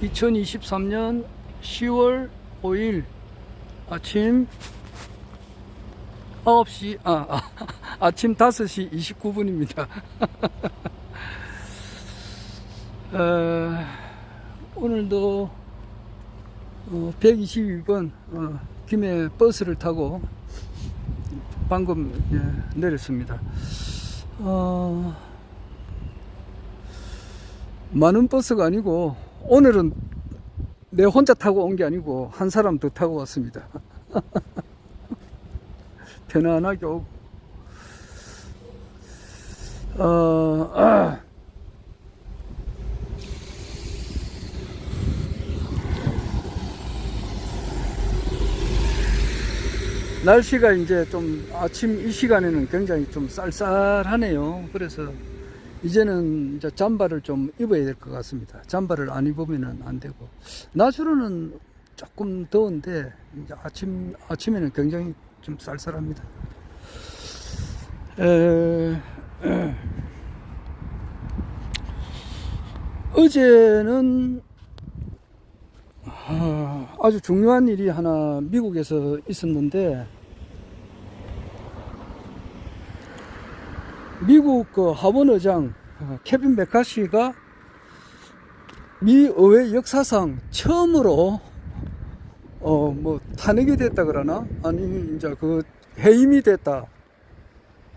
2023년 10월 5일 아침 9시, 아침 5시 29분입니다. 오늘도 122번 김해 버스를 타고 방금 내렸습니다. 많은 버스가 아니고, 오늘은 내 혼자 타고 온 게 아니고 한 사람 더 타고 왔습니다. 편안하게 오고. 날씨가 이제 좀 아침 이 시간에는 굉장히 좀 쌀쌀하네요. 그래서 이제는 이제 잠바를 좀 입어야 될 것 같습니다. 잠바를 안 입으면 안 되고, 낮으로는 조금 더운데 이제 아침에는 굉장히 좀 쌀쌀합니다. 어제는 아주 중요한 일이 하나 미국에서 있었는데, 미국 그 하원 의장 케빈 메카시가 미 의회 역사상 처음으로 뭐 탄핵이 됐다 그러나, 아니 이제 그 해임이 됐다,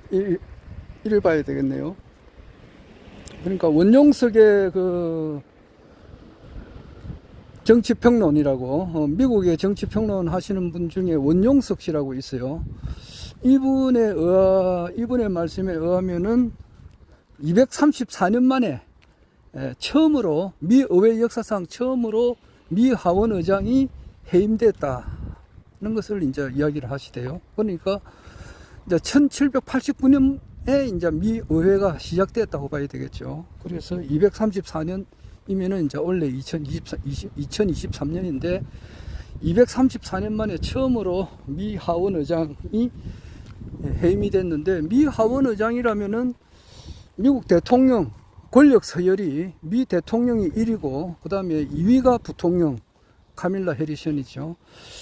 이를 봐야 되겠네요. 그러니까 원용석의 그 정치평론이라고, 미국의 정치평론 하시는 분 중에 원용석 씨라고 있어요. 이분의 말씀에 의하면은 234년 만에 처음으로, 미 의회 역사상 처음으로 미 하원 의장이 해임됐다는 것을 이제 이야기를 하시대요. 그러니까 이제 1789년에 이제 미 의회가 시작됐다고 봐야 되겠죠. 그래서 234년이면은 이제 원래 2023년인데 234년 만에 처음으로 미 하원 의장이 해임이 됐는데, 미 하원 의장이라면은 미국 대통령 권력 서열이 미 대통령이 1위고, 그 다음에 2위가 부통령 카밀라 해리슨이죠.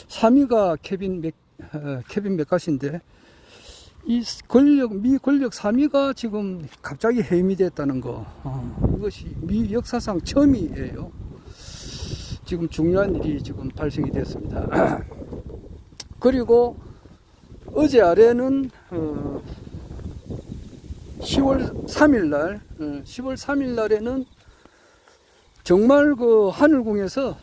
3위가 케빈 메카시인데, 이 미 권력 3위가 지금 갑자기 해임이 됐다는 거, 이것이 미 역사상 처음이에요. 지금 중요한 일이 지금 발생이 됐습니다. 그리고 어제 아래는 10월 3일 날에는 정말 그 하늘궁에서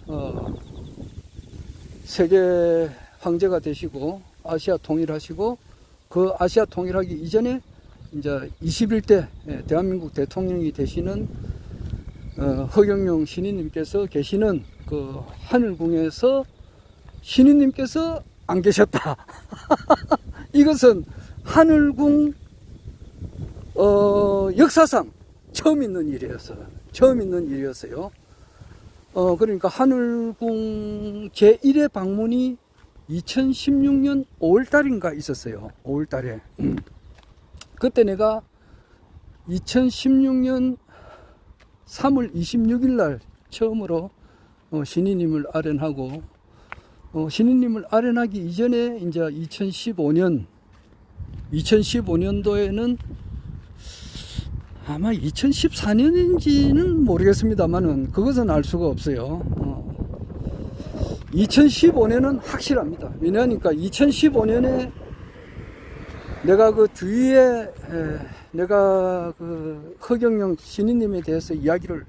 세계 황제가 되시고 아시아 통일하시고, 그 아시아 통일하기 이전에 이제 21대 대한민국 대통령이 되시는 허경영 신인님께서 계시는 그 하늘궁에서 신인님께서 안 계셨다. 이것은 하늘궁 역사상 처음 있는 일이었어요. 그러니까 하늘궁 제1회 방문이 2016년 5월달인가 있었어요. 5월달에. 그때 내가 2016년 3월 26일 날 처음으로 신인님을 아련하고, 신인님을 아련하기 이전에 이제 2015년도에는 아마 2014년인지는 모르겠습니다만은 그것은 알 수가 없어요. 2015년은 확실합니다. 왜냐하니까 2015년에 내가 그 주위에 내가 그 허경영 신인님에 대해서 이야기를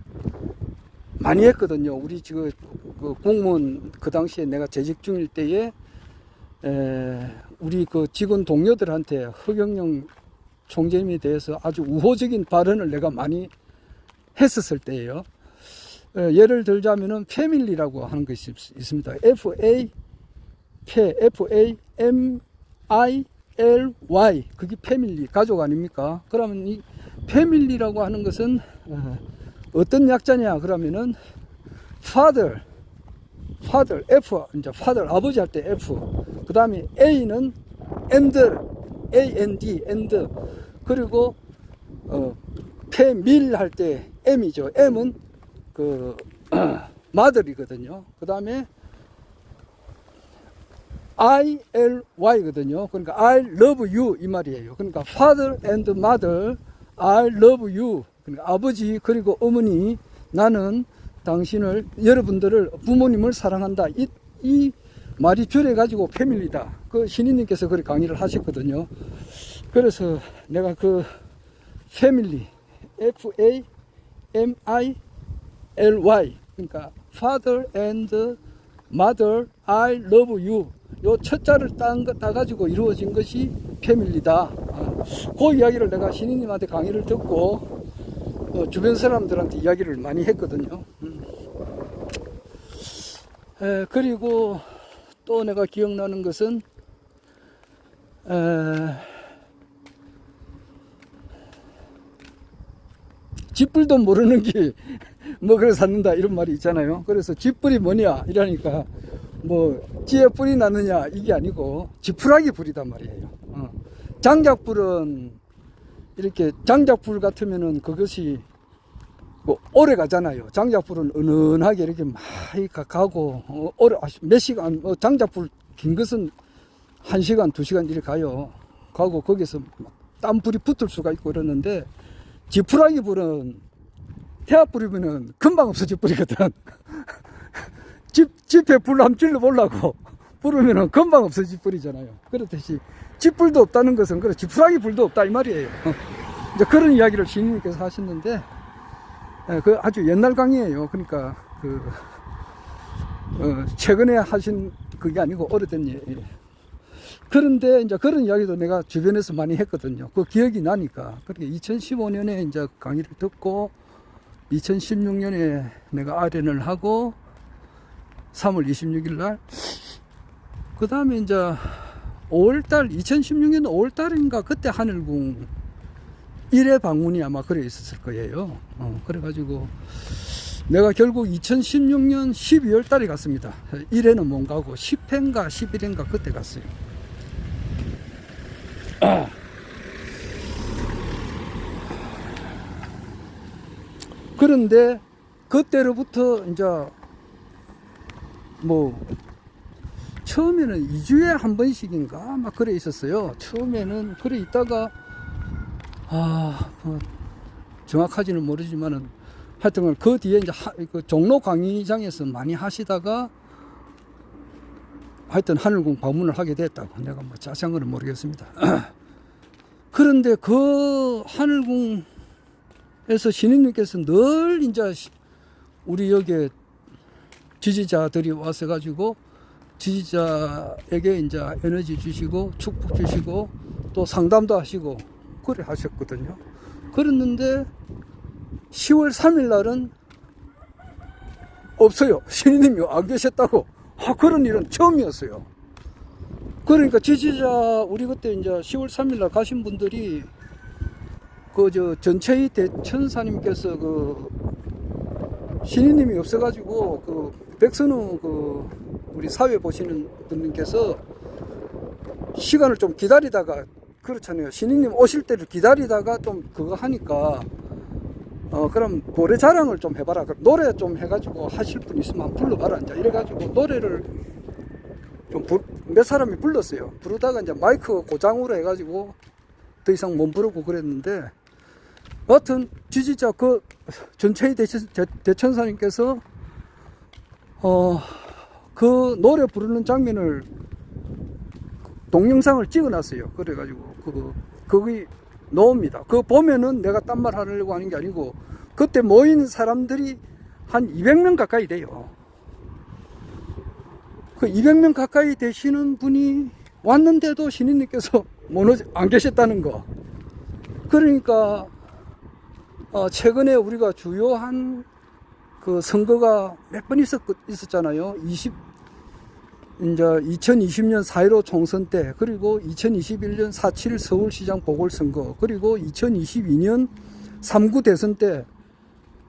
많이 했거든요. 우리 지금 그 공무원 그 당시에 내가 재직 중일 때에 우리 그 직원 동료들한테 허경영 총재님에 대해서 아주 우호적인 발언을 내가 많이 했었을 때예요. 예를 들자면은 패밀리라고 하는 것이 있습니다. FAMILY, 그게 패밀리, 가족 아닙니까? 그러면 이 패밀리라고 하는 것은 어떤 약자냐 그러면은 father, F, 이제 father, 아버지 할 때 F, 그 다음에 A는 and, 그리고 패밀 할 때 M이죠. M은 그 mother이거든요. 그 다음에 ILY거든요. 그러니까 I love you 이 말이에요. 그러니까 father and mother, I love you. 그러니까 아버지 그리고 어머니, 나는 당신을, 여러분들을, 부모님을 사랑한다. 이 말이 줄여가지고 패밀리다. 그 신인님께서 그렇게 강의를 하셨거든요. 그래서 내가 그 패밀리, FAMILY, 그러니까 father and mother, I love you. 요 첫 자를 따가지고 이루어진 것이 패밀리다. 그 이야기를 내가 신인님한테 강의를 듣고 주변 사람들한테 이야기를 많이 했거든요. 그리고 또 내가 기억나는 것은 쥐뿔도 모르는 게 먹으러 샀는다 이런 말이 있잖아요. 그래서 쥐뿔이 뭐냐 이러니까 뭐 찌에 뿔이 나느냐 이게 아니고 지푸라기 불이단 말이에요. 장작불은 이렇게 장작불 같으면은 그것이 뭐 오래 가잖아요. 장작불은 은은하게 이렇게 많이 가고 오래 몇 시간, 장작불 긴 것은 1시간 2시간 이렇게 가고 거기서 땀불이 붙을 수가 있고 그러는데, 지푸라기 불은 태압불이면은 금방 없어져 버리거든. 집에 불 한번 찔러보려고 부르면은 금방 없어져 버리잖아요. 그렇듯이 집불도 없다는 것은 그래 지푸라기 불도 없다 이 말이에요. 이제 그런 이야기를 신인님께서 하셨는데, 그 아주 옛날 강의예요. 그러니까 최근에 하신 그게 아니고 오래된 얘기예요. 그런데 이제 그런 이야기도 내가 주변에서 많이 했거든요. 그 기억이 나니까. 그렇게 2015년에 이제 강의를 듣고 2016년에 내가 아련을 하고 3월 26일 날, 그 다음에 이제 5월달, 2016년 5월달인가 그때 하늘궁 1회 방문이 아마 그래 있었을 거예요. 그래가지고 내가 결국 2016년 12월 달에 갔습니다. 1회는 못 가고 10회인가 11회인가 그때 갔어요. 그런데 그때로부터 이제 뭐 처음에는 2주에 한 번씩인가 막 그래 있었어요. 처음에는 그래 있다가 뭐 정확하지는 모르지만은 하여튼 그 뒤에 이제 그 종로 강의장에서 많이 하시다가 하여튼 하늘궁 방문을 하게 됐다고. 내가 뭐 자세한 건 모르겠습니다. 그런데 그 하늘궁에서 신인님께서 늘 이제 우리 여기에 지지자들이 와서 가지고 지지자에게 이제 에너지 주시고 축복 주시고 또 상담도 하시고 그래 하셨거든요. 그랬는데 10월 3일 날은 없어요. 신인님이 안 계셨다고. 그런 일은 처음이었어요. 그러니까 지지자, 우리 그때 이제 10월 3일 날 가신 분들이 전체의 대천사님께서 신인님이 없어가지고 백선우 우리 사회 보시는 분님께서 시간을 좀 기다리다가, 그렇잖아요. 신인님 오실 때를 기다리다가 좀 그거 하니까 그럼 노래 자랑을 좀 해봐라. 노래 좀 해가지고 하실 분 있으면 한번 불러봐라. 이제 이래가지고 노래를 좀 몇 사람이 불렀어요. 부르다가 이제 마이크 고장으로 해가지고 더 이상 못 부르고 그랬는데, 여하튼 지지자 전체의 대천사님께서 그 노래 부르는 장면을 동영상을 찍어놨어요. 그래가지고 거기 놓습니다. 그거 보면은 내가 딴 말 하려고 하는 게 아니고, 그때 모인 사람들이 한 200명 가까이 돼요. 그 200명 가까이 되시는 분이 왔는데도 신인님께서 안 계셨다는 거. 그러니까 최근에 우리가 주요한 그 선거가 몇 번 있었잖아요. 이제 2020년 4.15 총선 때, 그리고 2021년 4.7 서울시장 보궐선거, 그리고 2022년 3구 대선 때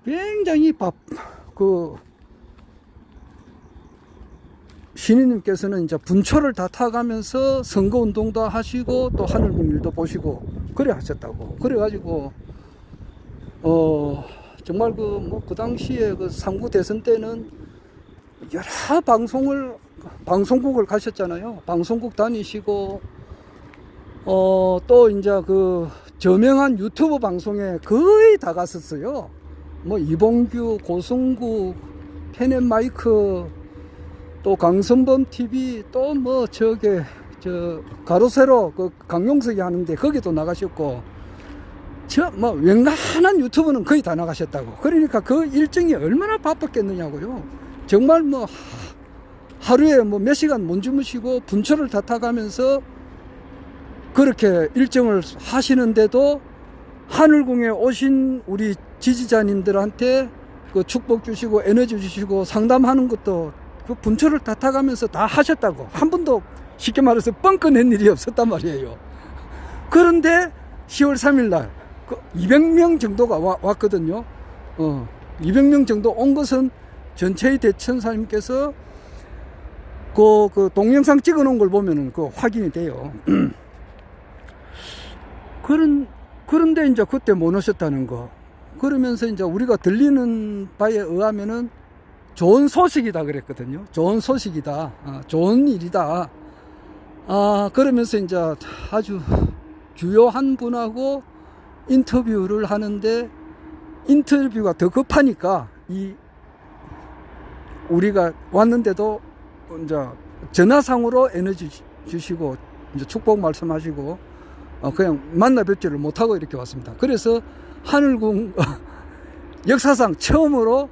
굉장히 신인님께서는 이제 분초를 다 타가면서 선거운동도 하시고 또 하늘궁 일도 보시고 그래 하셨다고. 그래가지고 정말 그 당시에 3구 대선 때는 여러 방송국을 가셨잖아요. 방송국 다니시고, 또 이제 그 저명한 유튜브 방송에 거의 다 갔었어요. 뭐 이봉규, 고승국, 펜앤마이크, 또 강선범 TV, 또 뭐 저게 저 가로세로 그 강용석이 하는데 거기도 나가셨고, 저 뭐 웬만한 유튜브는 거의 다 나가셨다고. 그러니까 그 일정이 얼마나 바빴겠느냐고요. 정말 뭐 하루에 뭐 몇 시간 못 주무시고 분초를 다 타가면서 그렇게 일정을 하시는데도 하늘궁에 오신 우리 지지자님들한테 그 축복 주시고 에너지 주시고 상담하는 것도 그 분초를 다 타가면서 다 하셨다고. 한 번도 쉽게 말해서 뻥꺼낸 일이 없었단 말이에요. 그런데 10월 3일 날 200명 정도가 왔거든요. 200명 정도 온 것은 전체의 대천사님께서 그 동영상 찍어 놓은 걸 보면은 그 확인이 돼요. 그런데 이제 그때 못 오셨다는 거. 그러면서 이제 우리가 들리는 바에 의하면은 좋은 소식이다 그랬거든요. 좋은 소식이다. 좋은 일이다. 그러면서 이제 아주 주요한 분하고 인터뷰를 하는데 인터뷰가 더 급하니까 우리가 왔는데도 이제 전화상으로 에너지 주시고 이제 축복 말씀하시고 그냥 만나 뵙지를 못하고 이렇게 왔습니다. 그래서 하늘궁 역사상 처음으로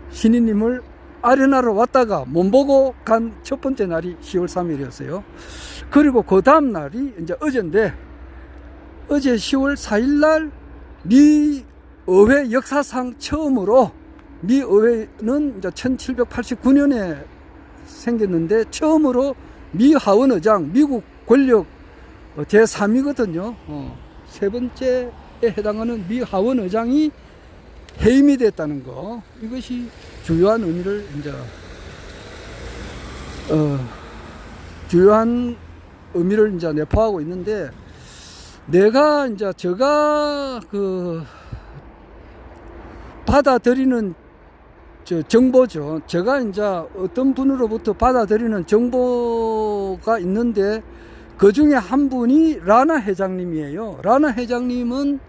신인님을 아련하러 왔다가 못 보고 간 첫 번째 날이 10월 3일이었어요. 그리고 그 다음 날이 이제 어제인데, 어제 10월 4일 날 미 의회 역사상 처음으로, 미 의회는 이제 1789년에 생겼는데 처음으로 미 하원 의장, 미국 권력 제3위거든요. 세 번째에 해당하는 미 하원 의장이 해임이 됐다는 거. 이것이 주요한 의미를 이제 주요한 의미를 이제 내포하고 있는데, 제가 그 받아들이는 정보죠. 제가 이제 어떤 분으로부터 받아들이는 정보가 있는데, 그 중에 한 분이 라나 회장님이에요. 라나 회장님은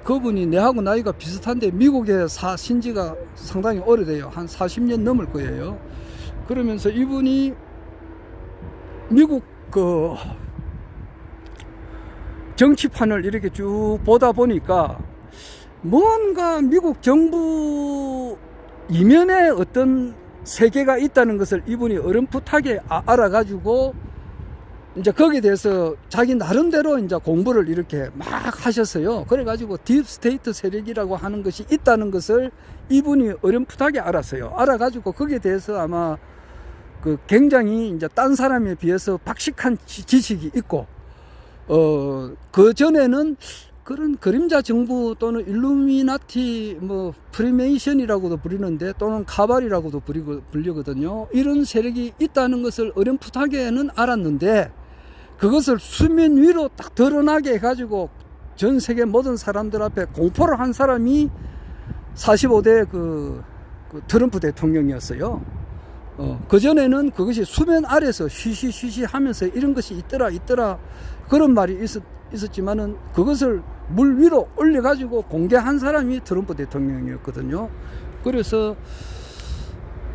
그분이 내하고 나이가 비슷한데 미국에 사신 지가 상당히 오래돼요. 한 40년 넘을 거예요. 그러면서 이분이 미국 그 정치판을 이렇게 쭉 보다 보니까 뭔가 미국 정부 이면에 어떤 세계가 있다는 것을 이분이 어렴풋하게 알아가지고 이제 거기에 대해서 자기 나름대로 이제 공부를 이렇게 막 하셨어요. 그래가지고 딥스테이트 세력이라고 하는 것이 있다는 것을 이분이 어렴풋하게 알았어요. 알아가지고 거기에 대해서 아마 그 굉장히 이제 딴 사람에 비해서 박식한 지식이 있고, 그 전에는 그런 그림자 정부 또는 일루미나티 뭐 프리메이션이라고도 부르는데, 또는 카발이라고도 불리거든요. 이런 세력이 있다는 것을 어렴풋하게는 알았는데, 그것을 수면 위로 딱 드러나게 해가지고 전 세계 모든 사람들 앞에 공포를 한 사람이 45대 그 트럼프 대통령이었어요. 그전에는 그것이 수면 아래서 쉬쉬쉬쉬 하면서 이런 것이 있더라 그런 말이 있었지만은, 그것을 물 위로 올려가지고 공개한 사람이 트럼프 대통령이었거든요. 그래서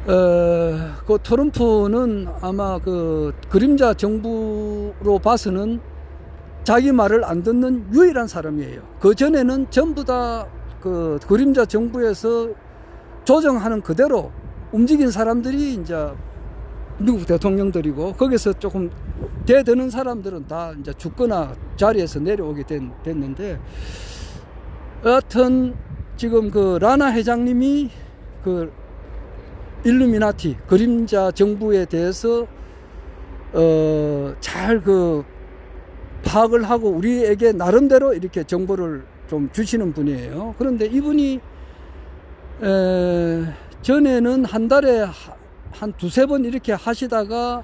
그 트럼프는 아마 그 그림자 정부로 봐서는 자기 말을 안 듣는 유일한 사람이에요. 그 전에는 전부 다 그 그림자 정부에서 조정하는 그대로 움직인 사람들이 이제 미국 대통령들이고, 거기서 조금 대드는 사람들은 다 이제 죽거나 자리에서 내려오게 됐는데, 여하튼 지금 그 라나 회장님이 그 일루미나티 그림자 정부에 대해서 잘 그 파악을 하고 우리에게 나름대로 이렇게 정보를 좀 주시는 분이에요. 그런데 이분이 전에는 한 달에 한 두세 번 이렇게 하시다가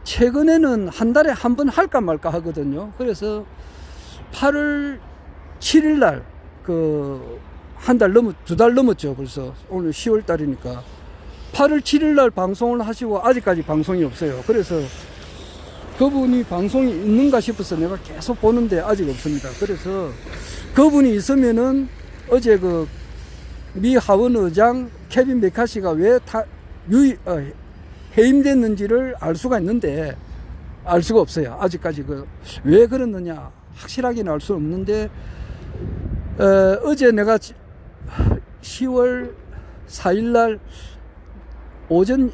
최근에는 한 달에 한 번 할까 말까 하거든요. 그래서 8월 7일 날 그 두 달 넘었죠. 벌써 오늘 10월 달이니까 8월 7일 날 방송을 하시고 아직까지 방송이 없어요. 그래서 그분이 방송이 있는가 싶어서 내가 계속 보는데 아직 없습니다. 그래서 그분이 있으면은 어제 그 미 하원 의장 케빈 메카시가 왜 해임됐는지를 알 수가 있는데 알 수가 없어요. 아직까지 왜 그랬느냐 확실하게는 알 수 없는데 어제 내가 10월 4일 날 오전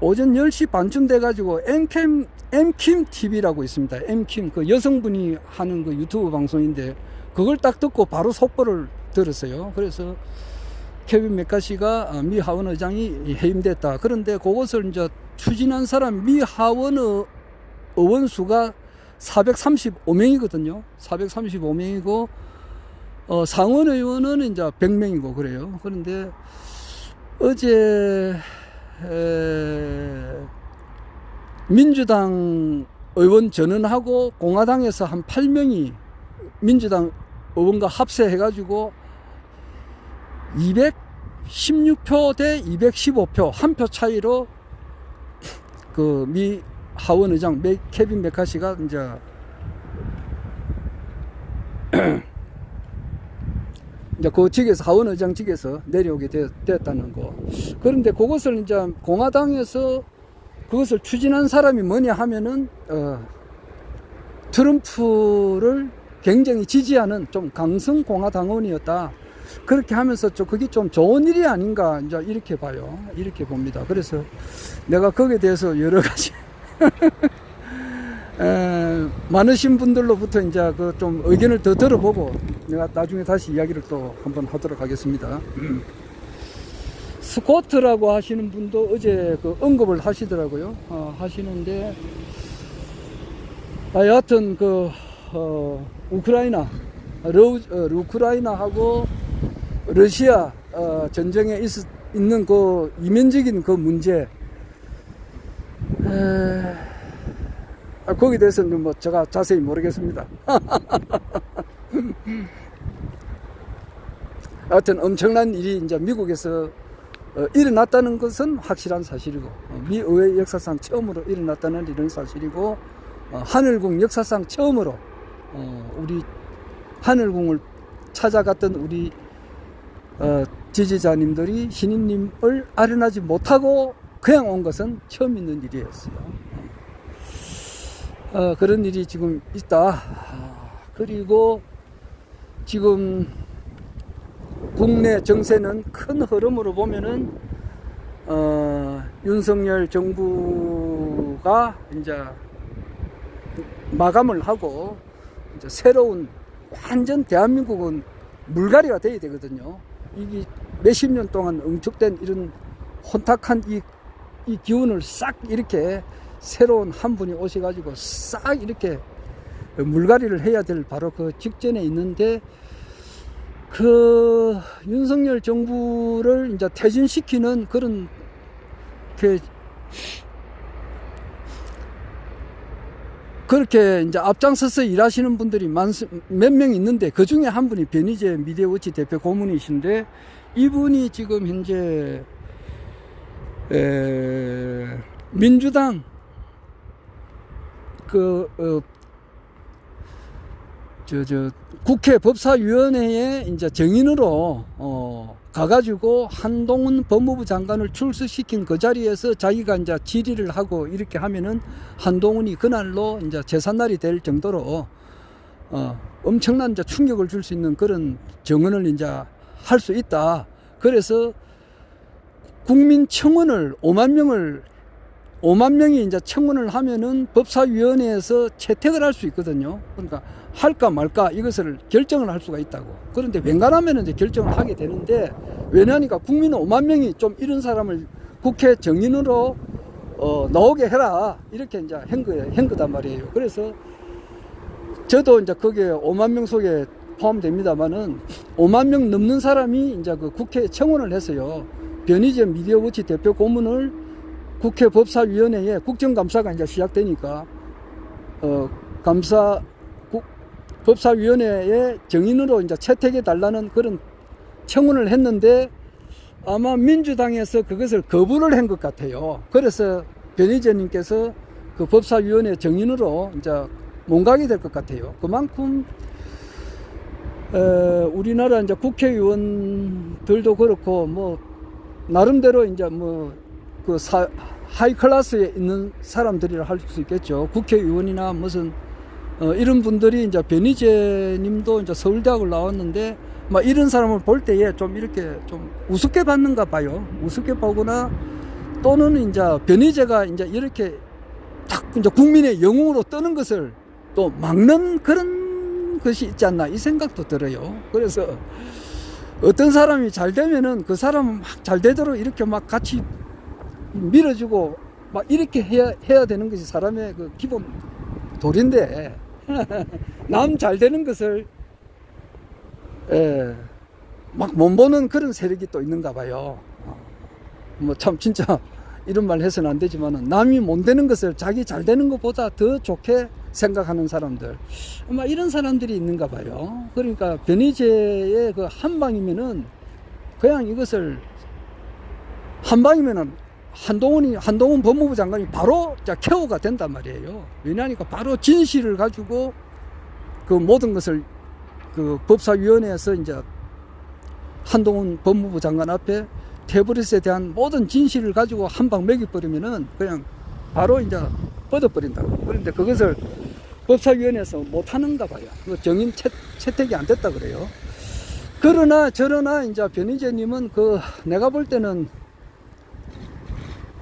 10시 반쯤 돼가지고 엠킴 TV라고 있습니다. 엠킴 그 여성분이 하는 그 유튜브 방송인데 그걸 딱 듣고 바로 속보를 들었어요. 그래서 케빈 메카시가 미 하원 의장이 해임됐다. 그런데 그것을 이제 추진한 사람 미 하원 의원 수가 435명이거든요. 435명이고 상원 의원은 이제 100명이고 그래요. 그런데 어제 민주당 의원 전원하고 공화당에서 한 8명이 민주당 의원과 합세해가지고 216표 대 215표 한 표 차이로 그 미 하원 의장 케빈 메카시가 이제 그 직에서 하원 의장 직에서 내려오게 됐다는 거. 그런데 그것을 이제 공화당에서 그것을 추진한 사람이 뭐냐 하면은 트럼프를 굉장히 지지하는 좀 강성 공화당원이었다. 그렇게 하면서 그게 좀 좋은 일이 아닌가 이제 이렇게 봐요. 이렇게 봅니다. 그래서 내가 거기에 대해서 여러 가지 많으신 분들로부터 이제 그 좀 의견을 더 들어보고 내가 나중에 다시 이야기를 또 한번 하도록 하겠습니다. 스코트라고 하시는 분도 어제 그 언급을 하시더라고요. 하시는데 여하튼 우크라이나하고 러시아 전쟁에 있는 그 이면적인 그 문제 거기에 대해서는 뭐 제가 자세히 모르겠습니다. 하여튼 엄청난 일이 이제 미국에서 일어났다는 것은 확실한 사실이고 미 의회 역사상 처음으로 일어났다는 이런 사실이고 하늘궁 역사상 처음으로 우리 하늘궁을 찾아갔던 우리 지지자님들이 신인님을 아련하지 못하고 그냥 온 것은 처음 있는 일이었어요. 그런 일이 지금 있다. 그리고 지금 국내 정세는 큰 흐름으로 보면은 윤석열 정부가 이제 마감을 하고 이제 새로운 완전 대한민국은 물갈이가 돼야 되거든요. 이게 몇십 년 동안 응축된 이런 혼탁한 이 기운을 싹 이렇게 새로운 한 분이 오셔가지고 싹 이렇게 물갈이를 해야 될 바로 그 직전에 있는데 그 윤석열 정부를 이제 퇴진시키는 그런 그렇게 이제 앞장서서 일하시는 분들이 몇 명 있는데 그 중에 한 분이 변희재 미디어워치 대표 고문이신데 이분이 지금 현재 민주당 국회 법사위원회에 이제 정인으로 가가지고 한동훈 법무부 장관을 출석시킨 그 자리에서 자기가 이제 질의를 하고 이렇게 하면은 한동훈이 그날로 이제 제삿날이 될 정도로 엄청난 이제 충격을 줄 수 있는 그런 정언을 이제 할 수 있다. 그래서 국민 청원을 5만 명이 이제 청원을 하면은 법사위원회에서 채택을 할 수 있거든요. 그러니까 할까 말까 이것을 결정을 할 수가 있다고. 그런데 웬간하면 이제 결정을 하게 되는데 왜냐하니까 국민 5만 명이 좀 이런 사람을 국회 정인으로 나오게 해라 이렇게 이제 한 거단 말이에요. 그래서 저도 이제 거기에 5만 명 속에 포함됩니다만은 5만 명 넘는 사람이 이제 그 국회에 청원을 했어요. 변희재 미디어워치 대표 고문을 국회 법사위원회에 국정감사가 이제 시작되니까 법사위원회에 정인으로 이제 채택해 달라는 그런 청원을 했는데 아마 민주당에서 그것을 거부를 한 것 같아요. 그래서 변희재님께서 그 법사위원회 정인으로 이제 몸가게 될 것 같아요. 그만큼 우리나라 이제 국회의원들도 그렇고 뭐 나름대로 이제 뭐 그 하이 클래스에 있는 사람들이라 할 수 있겠죠. 국회의원이나 무슨 이런 분들이 이제 변희재님도 이제 서울대학을 나왔는데 막 이런 사람을 볼 때에 좀 이렇게 좀 우습게 봤는가 봐요. 우습게 보거나 또는 이제 변희재가 이제 이렇게 딱 이제 국민의 영웅으로 뜨는 것을 또 막는 그런 것이 있지 않나 이 생각도 들어요. 그래서 어떤 사람이 잘 되면은 그 사람은 막 잘 되도록 이렇게 막 같이 밀어주고 막 이렇게 해야 되는 것이 사람의 그 기본 도리인데 남 잘 되는 것을 막 못 보는 그런 세력이 또 있는가 봐요. 뭐 참 진짜 이런 말 해서는 안 되지만은 남이 못 되는 것을 자기 잘 되는 것보다 더 좋게 생각하는 사람들 아마 이런 사람들이 있는가 봐요. 그러니까 변희재의 그 한 방이면은 그냥 이것을 한 방이면은 한동훈 법무부 장관이 바로 케어가 된단 말이에요. 왜냐하니까 바로 진실을 가지고 그 모든 것을 그 법사위원회에서 이제 한동훈 법무부 장관 앞에 태블릿에 대한 모든 진실을 가지고 한 방 먹여버리면은 그냥 바로 이제 뻗어버린다고. 그런데 그것을 법사위원회에서 못하는가 봐요. 그 정인 채택이 안 됐다 그래요. 그러나 저러나 이제 변희재님은 그 내가 볼 때는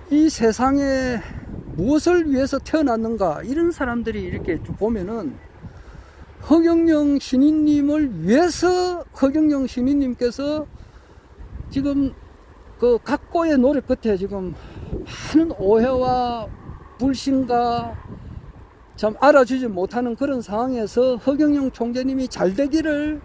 이 세상에 무엇을 위해서 태어났는가 이런 사람들이 이렇게 보면은 허경영 신인님을 위해서 허경영 신인님께서 지금 그 각고의 노력 끝에 지금 많은 오해와 불신과 참 알아주지 못하는 그런 상황에서 허경영 총재님이 잘 되기를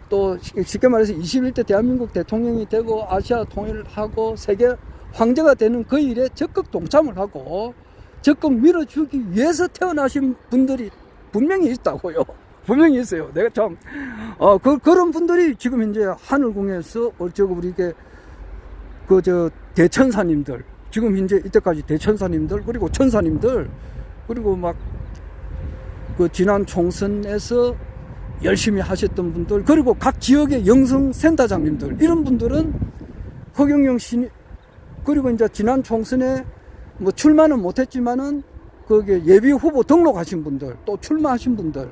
또 쉽게 말해서 21대 대한민국 대통령이 되고 아시아 통일을 하고 세계 황제가 되는 그 일에 적극 동참을 하고 적극 밀어주기 위해서 태어나신 분들이 분명히 있다고요. 분명히 있어요. 내가 참, 그런 분들이 지금 이제 하늘궁에서, 우리 대천사님들, 지금 이제 이때까지 대천사님들, 그리고 천사님들, 그리고 막, 지난 총선에서 열심히 하셨던 분들, 그리고 각 지역의 영성센터장님들, 이런 분들은 허경영 씨, 그리고 이제 지난 총선에 뭐 출마는 못했지만은 거기에 예비 후보 등록하신 분들, 또 출마하신 분들,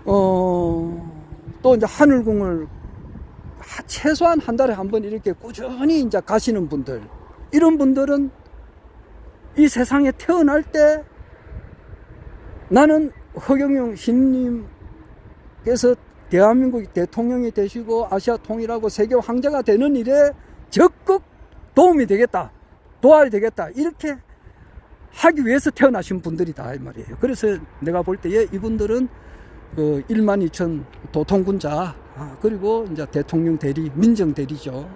또 이제 하늘궁을 최소한 한 달에 한 번 이렇게 꾸준히 이제 가시는 분들, 이런 분들은 이 세상에 태어날 때 나는 허경영 신님께서 대한민국 대통령이 되시고 아시아 통일하고 세계 황제가 되는 일에 적극 도움이 되겠다, 도와야 되겠다, 이렇게 하기 위해서 태어나신 분들이다 이 말이에요. 그래서 내가 볼 때에 이분들은 그 12,000 도통군자, 그리고 이제 대통령 대리, 민정 대리죠.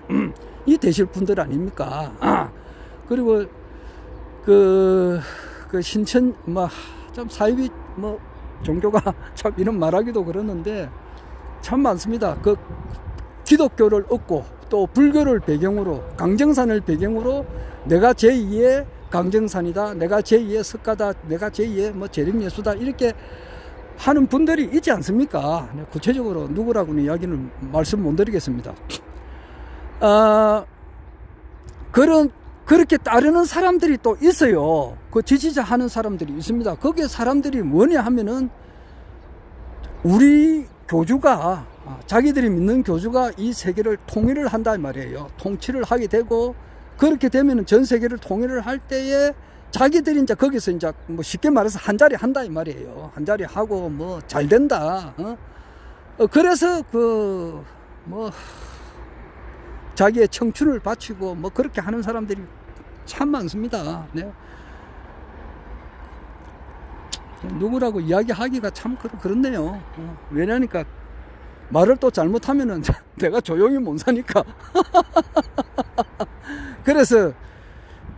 이 되실 분들 아닙니까? 그리고 신천 참 사이비 종교가 참 이런 말하기도 그러는데 참 많습니다. 그 기독교를 얻고 또 불교를 배경으로, 강정산을 배경으로 내가 제2의 강정산이다, 내가 제2의 석가다, 내가 제2의 재림예수다, 이렇게 하는 분들이 있지 않습니까? 구체적으로 누구라고는 이야기는 말씀 못 드리겠습니다. 그렇게 따르는 사람들이 또 있어요. 그 지지자 하는 사람들이 있습니다. 거기에 사람들이 뭐냐 하면은 우리 교주가, 자기들이 믿는 교주가 이 세계를 통일을 한다 말이에요. 통치를 하게 되고, 그렇게 되면은 전 세계를 통일을 할 때에 자기들이 이제 거기서 이제 쉽게 말해서 한 자리 한다 이 말이에요. 한 자리 하고 잘 된다. 그래서 자기의 청춘을 바치고 그렇게 하는 사람들이 참 많습니다. 네. 누구라고 이야기하기가 참 그렇네요. 왜냐니까 말을 또 잘못하면은 내가 조용히 못 사니까. 그래서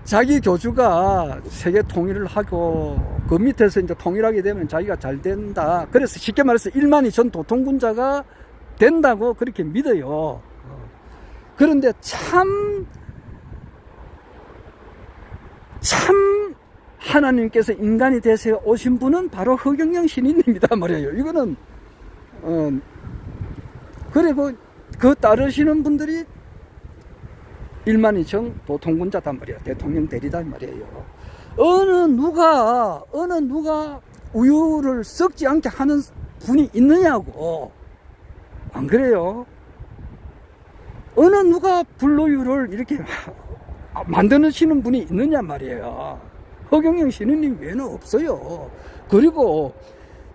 자기 교주가 세계 통일을 하고 그 밑에서 이제 통일하게 되면 자기가 잘 된다. 그래서 쉽게 말해서 12,000 도통군자가 된다고 그렇게 믿어요. 그런데 참 하나님께서 인간이 돼서 오신 분은 바로 허경영 신인입니다 말이에요. 이거는 그리고 그 따르시는 분들이 1만 2천 도통군자단 말이에요. 대통령 대리단 말이에요. 어느 누가 우유를 썩지 않게 하는 분이 있느냐고. 안 그래요? 어느 누가 불로유를 이렇게 만드시는 분이 있느냐 말이에요. 허경영 신우님 외에는 없어요. 그리고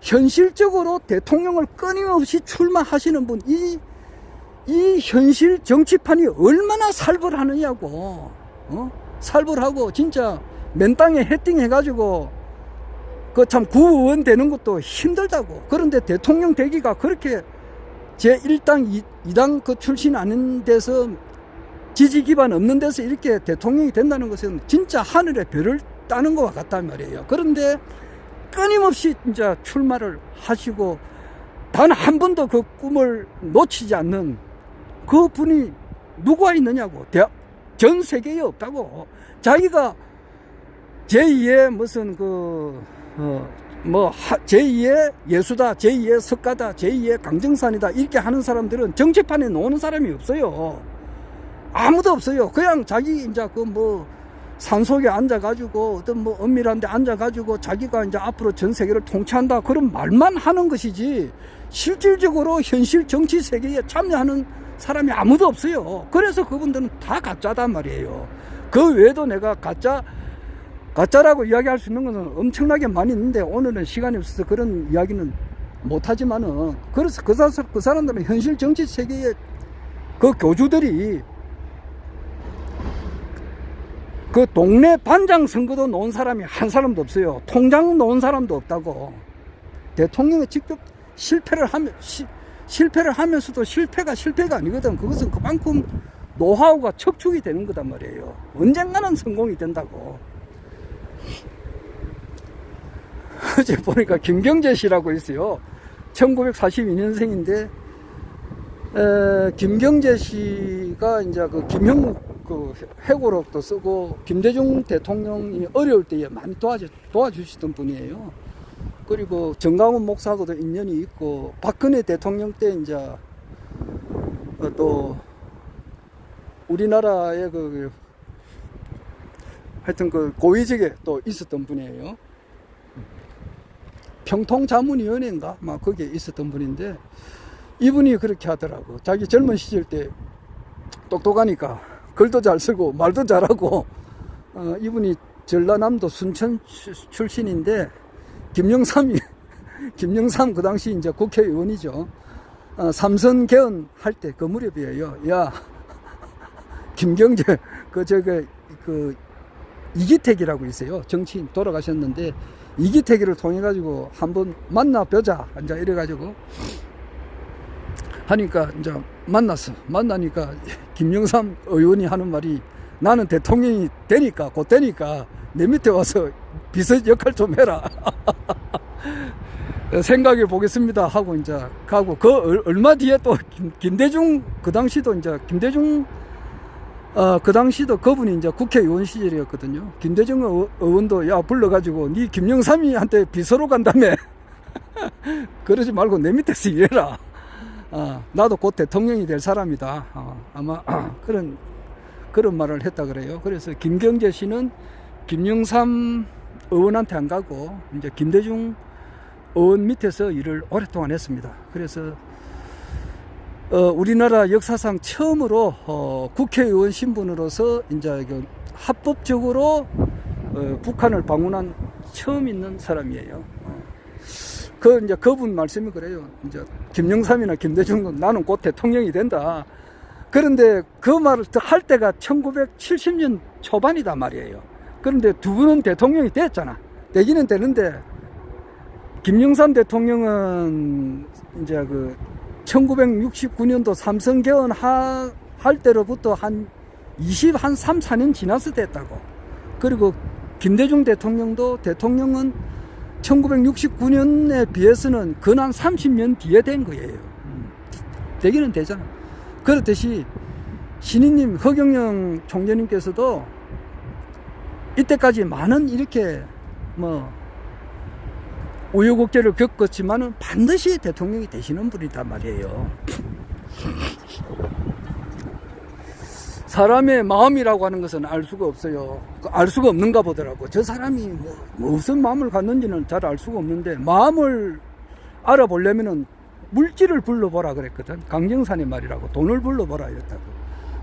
현실적으로 대통령을 끊임없이 출마하시는 분, 이 현실 정치판이 얼마나 살벌하느냐고. 살벌하고 진짜 맨땅에 헤딩해가지고 그 참 구의원 되는 것도 힘들다고. 그런데 대통령 되기가 그렇게 제1당, 2당 그 출신 아닌 데서 지지 기반 없는 데서 이렇게 대통령이 된다는 것은 진짜 하늘에 별을 따는 것과 같단 말이에요. 그런데 끊임없이 진짜 출마를 하시고 단 한 번도 그 꿈을 놓치지 않는 그 분이 누가 있느냐고. 전 세계에 없다고. 자기가 제2의 무슨 제2의 예수다, 제2의 석가다, 제2의 강정산이다 이렇게 하는 사람들은 정치판에 놓는 사람이 없어요. 아무도 없어요. 그냥 자기 이제 산속에 앉아가지고 어떤 은밀한 데 앉아가지고 자기가 이제 앞으로 전 세계를 통치한다 그런 말만 하는 것이지 실질적으로 현실 정치 세계에 참여하는 사람이 아무도 없어요. 그래서 그분들은 다 가짜단 말이에요. 그 외에도 내가 가짜라고 이야기할 수 있는 것은 엄청나게 많이 있는데 오늘은 시간이 없어서 그런 이야기는 못하지만은, 그래서 그 사람들은 현실 정치 세계의 그 교주들이 그 동네 반장 선거도 놓은 사람이 한 사람도 없어요. 통장 놓은 사람도 없다고. 대통령이 직접 실패를 하면서도 실패가 아니거든. 그것은 그만큼 노하우가 척축이 되는 거단 말이에요. 언젠가는 성공이 된다고. 어제 보니까 김경재 씨라고 있어요. 1942년생인데 김경재 씨가 이제 그 김형욱 그 회고록도 쓰고 김대중 대통령이 어려울 때에 많이 도와주시던 분이에요. 그리고 정강훈 목사하고도 인연이 있고 박근혜 대통령 때 이제 또 우리나라의 하여튼 그 고위직에 또 있었던 분이에요. 평통자문위원회인가 막 거기에 있었던 분인데 이분이 그렇게 하더라고. 자기 젊은 시절 때 똑똑하니까 글도 잘 쓰고 말도 잘하고 이분이 전라남도 순천 출신인데 김영삼 그 당시 이제 국회의원이죠. 삼선 개헌 할 때 그 무렵이에요. 야, 김경재 이기택이라고 있어요. 정치인 돌아가셨는데 이기택이를 통해 가지고 한번 만나보자. 이제 이래 가지고 하니까 이제 만나니까 김영삼 의원이 하는 말이 나는 대통령이 되니까 곧 되니까 내 밑에 와서 비서 역할 좀 해라. 생각해 보겠습니다 하고 이제 가고 그 얼마 뒤에 또 김대중 그 당시도 이제 그 당시도 그분이 이제 국회의원 시절이었거든요. 김대중 의원도 야 불러가지고 니 김영삼이한테 비서로 간다며. 그러지 말고 내 밑에서 일해라. 나도 곧 대통령이 될 사람이다. 아마 그런 말을 했다 그래요. 그래서 김경재 씨는 김영삼 의원한테 안 가고 이제 김대중 의원 밑에서 일을 오랫동안 했습니다. 그래서 우리나라 역사상 처음으로 국회의원 신분으로서 이제 합법적으로 북한을 방문한 처음 있는 사람이에요. 이제 그분 말씀이 그래요. 이제 김영삼이나 김대중도 나는 곧 대통령이 된다. 그런데 그 말을 할 때가 1970년 초반이다 말이에요. 그런데 두 분은 대통령이 됐잖아. 되기는 되는데 김영삼 대통령은 이제 1969년도 삼선 개헌 할 때로부터 한 3, 4년 지나서 됐다고. 그리고 김대중 대통령은 1969년에 비해서는 근한 30년 뒤에 된 거예요. 되기는 되잖아. 그렇듯이 신인님, 허경영 총재님께서도 이때까지 많은 이렇게 뭐 우여곡절을 겪었지만은 반드시 대통령이 되시는 분이단 말이에요. 사람의 마음이라고 하는 것은 알 수가 없어요. 알 수가 없는가 보더라고. 저 사람이 뭐 무슨 마음을 갖는지는 잘 알 수가 없는데, 마음을 알아보려면은 물질을 불러보라 그랬거든. 강정산의 말이라고. 돈을 불러보라 이랬다고.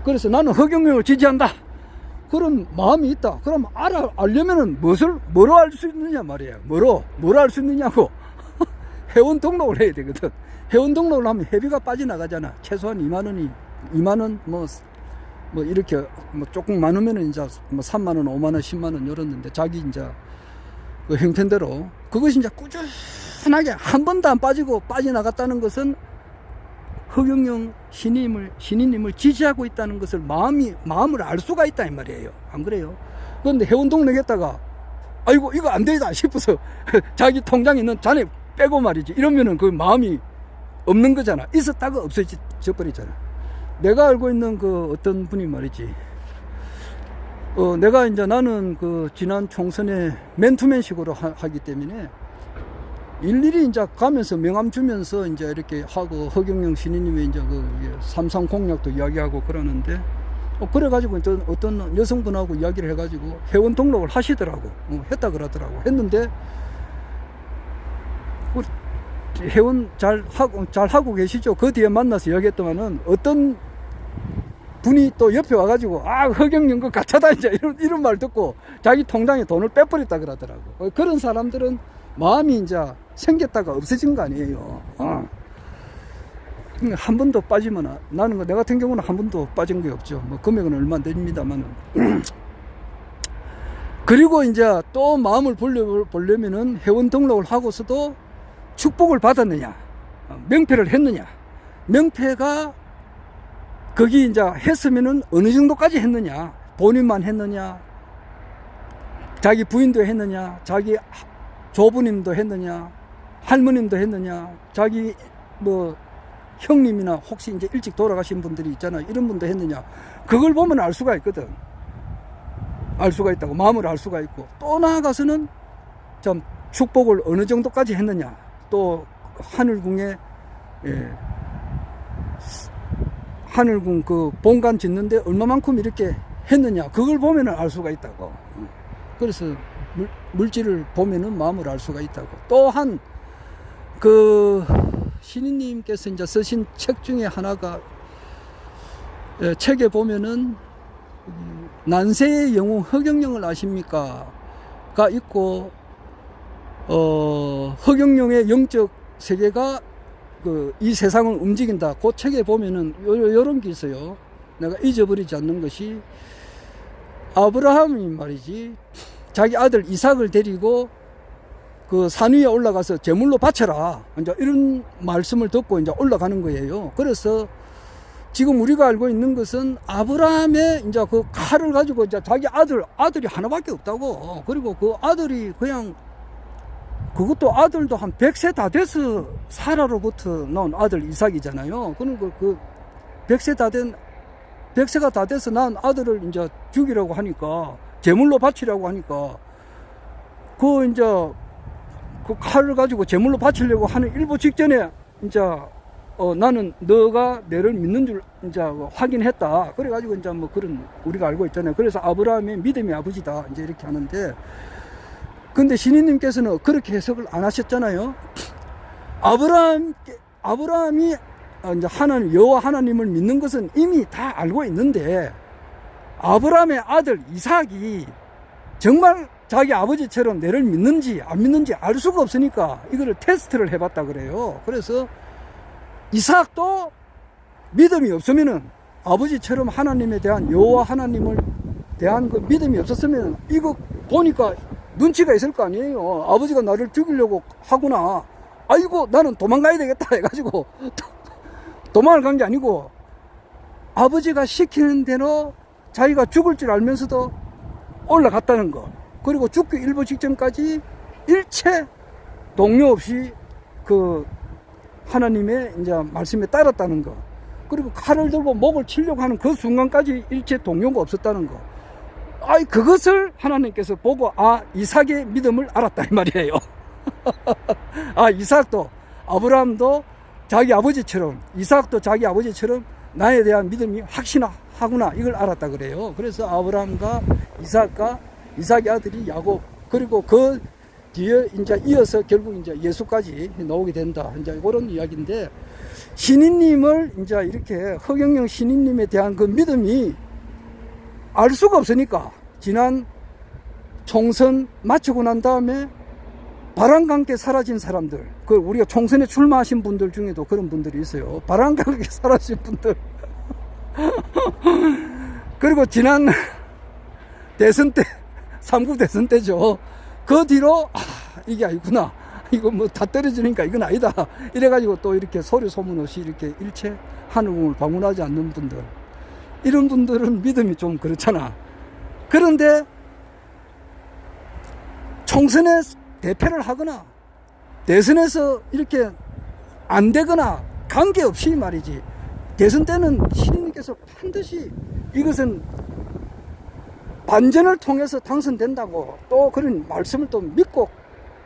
그래서 나는 허경영을 지지한다, 그런 마음이 있다. 그럼 알려면은 뭐로 알 수 있느냐 말이에요. 뭐로 알 수 있느냐고. 회원 등록을 해야 되거든. 회원 등록을 하면 회비가 빠져나가잖아. 최소한 2만원, 뭐 이렇게 뭐 조금 많으면은 이제 뭐 3만원, 5만원, 10만원 이랬는데, 자기 이제 그 형편대로 그것이 이제 꾸준하게 한 번도 안 빠지고 빠져나갔다는 것은 허경영 신인님을 지지하고 있다는 것을 마음을 알 수가 있다 이 말이에요. 안 그래요? 그런데 회원 등록했다가 아이고 이거 안 되다 싶어서 자기 통장에 있는 자네 빼고 말이지, 이러면은 그 마음이 없는 거잖아. 있었다가 없어져 버리잖아. 내가 알고 있는 그 어떤 분이 말이지, 내가 이제 나는 그 지난 총선에 맨투맨식으로 하기 때문에 일일이 이제 가면서 명함 주면서 이제 이렇게 하고, 허경영 신인님의 이제 그 삼삼 공약도 이야기하고 그러는데, 그래가지고 어떤 여성분하고 이야기를 해가지고 회원 등록을 하시더라고. 했다 그러더라고. 했는데, 회원 잘 하고 계시죠? 그 뒤에 만나서 이야기했더만은 어떤 분이 또 옆에 와가지고, 허경영 그 가짜다 이제 이런 말 듣고 자기 통장에 돈을 빼버렸다 그러더라고. 그런 사람들은 마음이 이제 생겼다가 없어진 거 아니에요. 한 번도 빠지면, 나는 내 같은 경우는 한 번도 빠진 게 없죠. 뭐 금액은 얼마 안 됩니다만은. 그리고 이제 또 마음을 보려면은 회원 등록을 하고서도 축복을 받았느냐, 명패를 했느냐, 명패가 거기 이제 했으면은 어느 정도까지 했느냐, 본인만 했느냐, 자기 부인도 했느냐, 자기 조부님도 했느냐, 할머님도 했느냐, 자기 뭐 형님이나 혹시 이제 일찍 돌아가신 분들이 있잖아요. 이런 분도 했느냐. 그걸 보면 알 수가 있거든. 알 수가 있다고. 마음을 알 수가 있고. 또 나아가서는 좀 축복을 어느 정도까지 했느냐. 또 하늘궁에 하늘궁 그 본관 짓는데 얼마만큼 이렇게 했느냐. 그걸 보면 알 수가 있다고. 그래서 물질을 보면은 마음을 알 수가 있다고. 또한 그 신인님께서 이제 쓰신 책 중에 하나가, 책에 보면은 난세의 영웅 허경영을 아십니까? 가 있고, 허경영의 영적 세계가 이 세상을 움직인다. 그 책에 보면은 요런 게 있어요. 내가 잊어버리지 않는 것이, 아브라함이 말이지, 자기 아들 이삭을 데리고 그 산 위에 올라가서 제물로 바쳐라, 이제 이런 말씀을 듣고 이제 올라가는 거예요. 그래서 지금 우리가 알고 있는 것은 아브라함의 이제 그 칼을 가지고 이제 자기 아들이 하나밖에 없다고. 그리고 그 아들이 그냥, 그것도 아들도 한 100세 다 돼서 사라로부터 나온 아들 이삭이잖아요. 그리고 그 100세가 다 돼서 낳은 아들을 이제 죽이라고 하니까, 제물로 바치라고 하니까, 이제 그 칼을 가지고 제물로 바치려고 하는 일부 직전에 이제 나는 너가 내를 믿는 줄 이제 확인했다. 그래가지고 이제 뭐 그런 우리가 알고 있잖아요. 그래서 아브라함의 믿음의 아버지다 이제 이렇게 하는데, 근데 신인님께서는 그렇게 해석을 안 하셨잖아요. 아브라함이 이제 여호와 하나님을 믿는 것은 이미 다 알고 있는데, 아브라함의 아들 이삭이 정말 자기 아버지처럼 내를 믿는지 안 믿는지 알 수가 없으니까 이거를 테스트를 해봤다 그래요. 그래서 이삭도 믿음이 없으면은, 아버지처럼 하나님에 대한, 여호와 하나님을 대한 그 믿음이 없었으면 이거 보니까 눈치가 있을 거 아니에요. 아버지가 나를 죽이려고 하구나, 아이고 나는 도망가야 되겠다 해가지고 도망을 간 게 아니고, 아버지가 시키는 대로 자기가 죽을 줄 알면서도 올라갔다는 거. 그리고 죽기 일부 직전까지 일체 동요 없이 그 하나님의 이제 말씀에 따랐다는 거. 그리고 칼을 들고 목을 치려고 하는 그 순간까지 일체 동요가 없었다는 거. 그것을 하나님께서 보고 이삭의 믿음을 알았다 이 말이에요. 이삭도 아브라함도 자기 아버지처럼 이삭도 자기 아버지처럼 나에 대한 믿음이 확신하구나 이걸 알았다 그래요. 그래서 아브라함과 이삭의 아들이 야곱 그리고 그 뒤에 이제 이어서 결국 이제 예수까지 나오게 된다. 이제 그런 이야기인데 신인님을 이제 이렇게 허경영 신인님에 대한 그 믿음이 알 수가 없으니까 지난 총선 마치고 난 다음에 바람과 함께 사라진 사람들, 우리가 총선에 출마하신 분들 중에도 그런 분들이 있어요. 바람과 함께 사라진 분들. 그리고 지난 대선 때, 3구 대선 때죠. 그 뒤로, 이게 아니구나. 이거 뭐 다 떨어지니까 이건 아니다. 이래가지고 또 이렇게 소리 소문 없이 이렇게 일체 하늘을 방문하지 않는 분들. 이런 분들은 믿음이 좀 그렇잖아. 그런데 총선에 대패를 하거나 대선에서 이렇게 안 되거나 관계없이 말이지. 대선 때는 신인님께서 반드시 이것은 반전을 통해서 당선된다고 또 그런 말씀을 또 믿고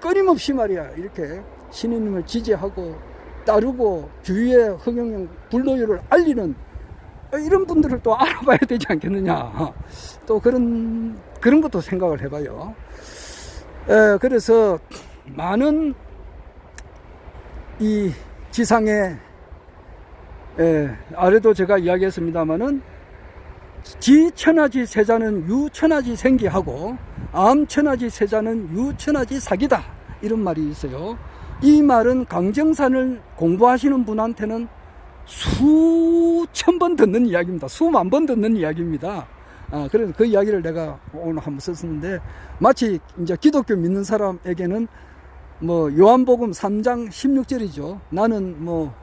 끊임없이 말이야. 이렇게 신인님을 지지하고 따르고 주위에 허경영 불노율을 알리는 이런 분들을 또 알아봐야 되지 않겠느냐. 또 그런 것도 생각을 해봐요. 그래서 많은 이 지상에 아래도 제가 이야기했습니다마는 지천하지 세자는 유천하지 생기하고 암천하지 세자는 유천하지 사기다 이런 말이 있어요. 이 말은 강정산을 공부하시는 분한테는 수천 번 듣는 이야기입니다. 수만 번 듣는 이야기입니다. 그래서 그 이야기를 내가 오늘 한번 썼었는데 마치 이제 기독교 믿는 사람에게는 뭐 요한복음 3장 16절이죠. 나는 뭐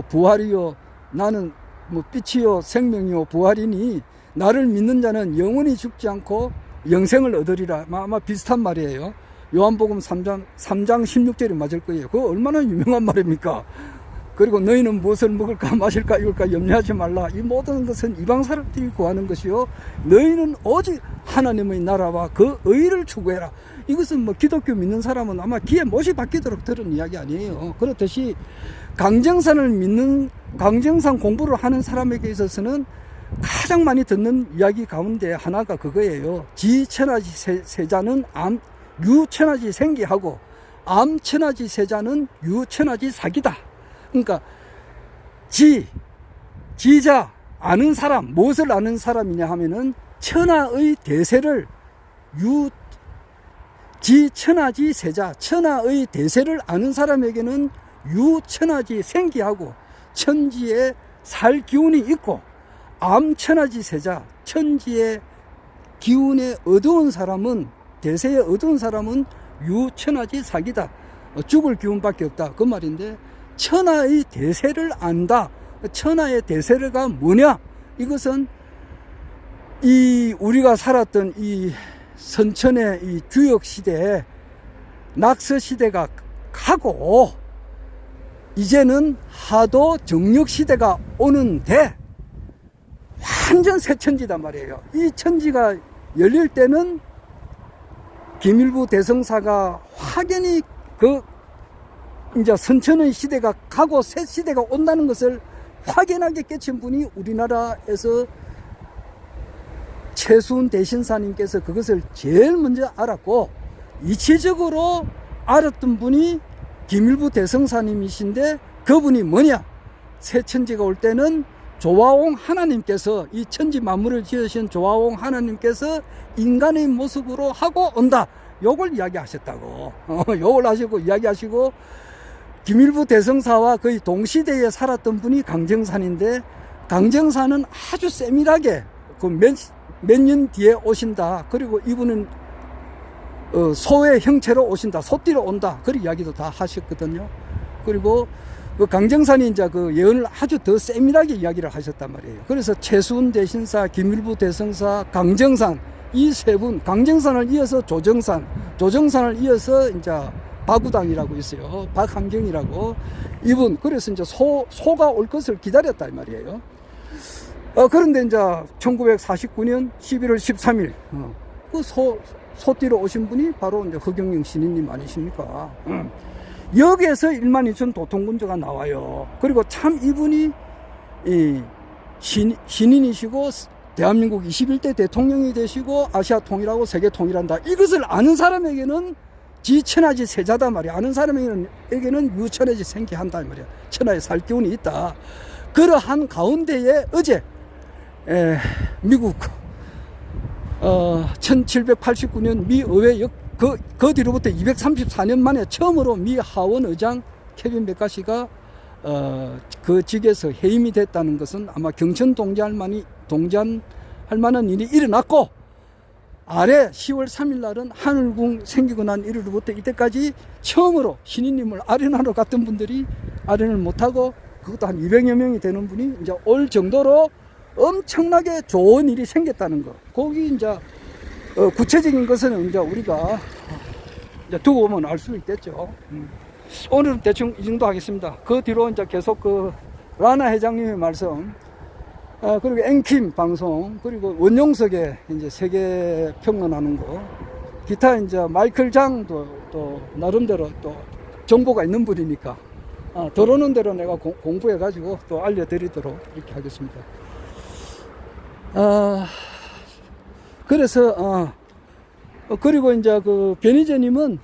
부활이요 나는 뭐 빛이요 생명이요 부활이니 나를 믿는 자는 영원히 죽지 않고 영생을 얻으리라. 아마 비슷한 말이에요. 요한복음 3장 16절이 맞을 거예요. 그거 얼마나 유명한 말입니까? 그리고 너희는 무엇을 먹을까 마실까 입을까 염려하지 말라. 이 모든 것은 이방 사람들이 구하는 것이요 너희는 오직 하나님의 나라와 그 의를 추구해라. 이것은 뭐 기독교 믿는 사람은 아마 귀에 못이 박히도록 들은 이야기 아니에요. 그렇듯이 강정산 공부를 하는 사람에게 있어서는 가장 많이 듣는 이야기 가운데 하나가 그거예요. 지천하지 세자는 유천하지 생기하고 암천하지 세자는 유천하지 사기다. 그러니까 지자 아는 사람 무엇을 아는 사람이냐 하면은 천하의 대세를 지천하지 세자 천하의 대세를 아는 사람에게는 유천하지 생기하고 천지에 살 기운이 있고 암천하지 세자 천지의 기운에 어두운 사람은 대세에 어두운 사람은 유천하지 사기다. 죽을 기운밖에 없다 그 말인데 천하의 대세를 안다. 천하의 대세가 뭐냐? 이것은 우리가 살았던 이 선천의 이 규역 시대에 낙서 시대가 가고 이제는 하도 정력 시대가 오는데 완전 새 천지단 말이에요. 이 천지가 열릴 때는 김일부 대성사가 확연히 이제 선천의 시대가 가고 새 시대가 온다는 것을 확연하게 깨친 분이 우리나라에서 최수훈 대신사님께서 그것을 제일 먼저 알았고 이치적으로 알았던 분이 김일부 대성사님이신데 그분이 뭐냐? 새 천지가 올 때는 조화옹 하나님께서 이 천지 만물을 지으신 조화옹 하나님께서 인간의 모습으로 하고 온다. 요걸 이야기하셨다고. 요걸 하시고 이야기하시고 김일부 대성사와 거의 동시대에 살았던 분이 강정산인데 강정산은 아주 세밀하게 몇 년 뒤에 오신다. 그리고 이분은 소의 형체로 오신다. 소띠로 온다. 그런 이야기도 다 하셨거든요. 그리고 그 강정산이 이제 그 예언을 아주 더 세밀하게 이야기를 하셨단 말이에요. 그래서 최수훈 대신사, 김일부 대성사, 강정산 이 세 분, 강정산을 이어서 조정산, 조정산을 이어서 이제 박우당이라고 있어요. 박한경이라고. 이분, 그래서 이제 소가 올 것을 기다렸다, 이 말이에요. 그런데 이제 1949년 11월 13일, 그 소띠로 오신 분이 바로 이제 허경영 신인님 아니십니까? 여기에서 1만 2천 도통군주가 나와요. 그리고 참 이분이 신인이시고 대한민국 21대 대통령이 되시고 아시아 통일하고 세계 통일한다. 이것을 아는 사람에게는 지천하지 세자다 말이야. 아는 사람에게는 유천하지 생기한다 말이야. 천하에 살 기운이 있다. 그러한 가운데에 어제 미국 1789년 미 의회 그 뒤로부터 234년 만에 처음으로 미 하원 의장 케빈 메카시가 그 직에서 해임이 됐다는 것은 아마 경천 동지할 만한 일이 일어났고, 아래 10월 3일 날은 하늘궁 생기고 난 이후로부터 이때까지 처음으로 신인님을 아련하러 갔던 분들이 아련을 못하고, 그것도 한 200여 명이 되는 분이 이제 올 정도로 엄청나게 좋은 일이 생겼다는 거. 거기 이제 구체적인 것은 이제 우리가 이제 두고 보면 알 수 있겠죠. 오늘은 대충 이 정도 하겠습니다. 그 뒤로 이제 계속 그 라나 회장님의 말씀, 그리고 앵킴 방송, 그리고 원용석의 이제 세계 평론하는 거, 기타 이제 마이클 장도 또 나름대로 또 정보가 있는 분이니까 들어오는 대로 내가 공부해가지고 또 알려드리도록 이렇게 하겠습니다. 그래서 그리고 이제 그 변희재님은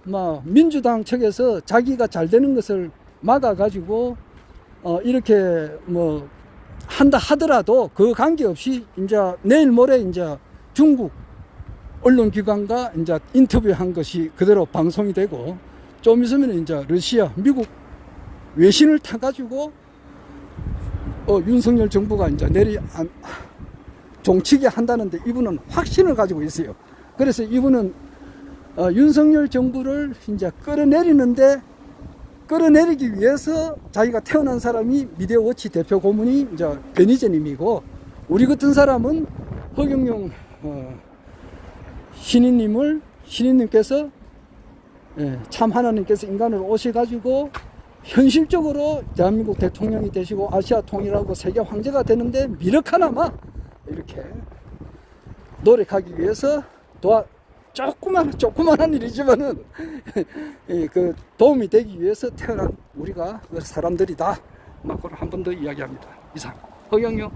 민주당 측에서 자기가 잘 되는 것을 막아가지고 이렇게 뭐 한다 하더라도 그 관계없이 이제 내일 모레 이제 중국 언론기관과 이제 인터뷰한 것이 그대로 방송이 되고, 좀 있으면 이제 러시아, 미국 외신을 타가지고 윤석열 정부가 이제 종치게 한다는데 이분은 확신을 가지고 있어요. 그래서 이분은 윤석열 정부를 이제 끌어내리기 위해서 자기가 태어난 사람이 미디어워치 대표 고문이 이제 변희재님이고, 우리 같은 사람은 허경영 신인님께서 참 하나님께서 인간을 오셔가지고 현실적으로 대한민국 대통령이 되시고 아시아 통일하고 세계 황제가 되는데 미력하나마 이렇게 노력하기 위해서 조그만한 일이지만은 그 도움이 되기 위해서 태어난 우리가 사람들이다. 막 그걸 한 번 더 이야기합니다. 이상 허경영.